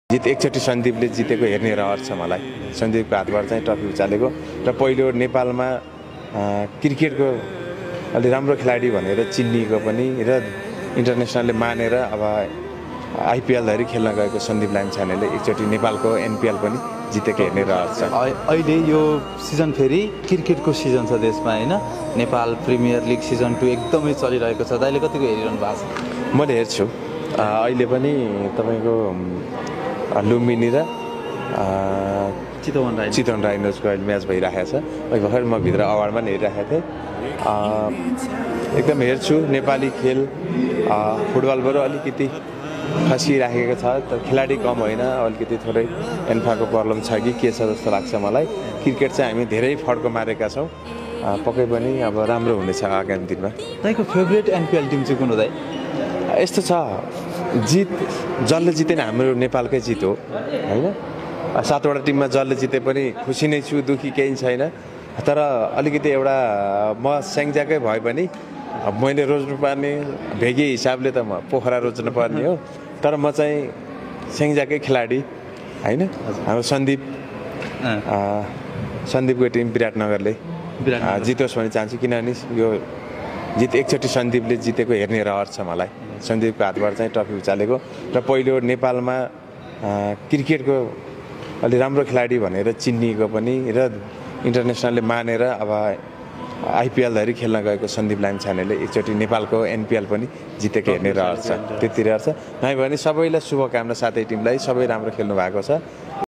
जित एकचोटि सन्दीपले जितेको हेर्ने रहर छ मलाई। सन्दीपको हातबाट चाहिँ ट्रफी उचालेको र पहिलो नेपालमा क्रिकेटको अलि राम्रो खेलाडी भनेर चिनिएको पनि र इन्टरनेसनलले मानेर अब आइपिएल धरि खेल्न गएको सन्दीप लामिछानेले एकचोटि नेपालको एनपिएल पनि जितेको हेर्ने रहर छ। अहिले यो सिजन फेरि क्रिकेटको सिजन छ देशमा हैन। नेपाल प्रिमियर लिग सिजन 2 एकदमै चलिरहेको छ। दाइले कतिको हेरिरहनु भएको छ? मैले हेर्छु। अहिले पनि तपाईको लुम्बिनी र चितवन राइनोजको अहिले म्याच भइरहेको छ। अहिले भर्खर म भित्र अवार्डमा नै हेरिरहेको थिएँ। एकदम हेर्छु। नेपाली खेल फुटबलबाट अलिकति खसिराखेको छ। तर खेलाडी कम होइन, अलिकति थोरै एन्फाको प्रब्लम छ कि के छ जस्तो लाग्छ मलाई। क्रिकेट चाहिँ हामी धेरै फड्को मारेका छौँ। पक्कै पनि अब राम्रो हुनेछ आगामी दिनमा। तपाईको फेभरेट एनपिएल टिम चाहिँ कुन हो दाइ? यस्तो छ, जित जसले जिते नि हाम्रो नेपालकै जित हो होइन। 7वटा टिममा जसले जिते पनि खुसी नै छु, दुःखी केही छैन। तर अलिकति एउटा म स्याङ्जाकै भए पनि मैले रोज्नुपर्ने भेगी हिसाबले त म पोखरा रोज्नु पर्ने हो। तर म चाहिँ स्याङ्जाकै खेलाडी होइन। हाम्रो सन्दीपको टिम विराटनगरले जितोस् भन्ने चाहन्छु। किनभने यो जित एकचोटि सन्दीपले जितेको हेर्ने रहर छ मलाई। सन्दीपको हातबाट चाहिँ ट्रफी उचालेको र पहिलो नेपालमा क्रिकेटको अलि राम्रो खेलाडी भनेर चिनिएको पनि र इन्टरनेसनलले मानेर अब आइपिएल धरि खेल्न गएको सन्दीप लामिछानेले एकचोटि नेपालको एनपिएल पनि जितेको हेर्ने रहर छ। त्यति रहर छ। नभए भने सबैलाई शुभकामना, साथै टिमलाई सबै राम्रो खेल्नु भएको छ।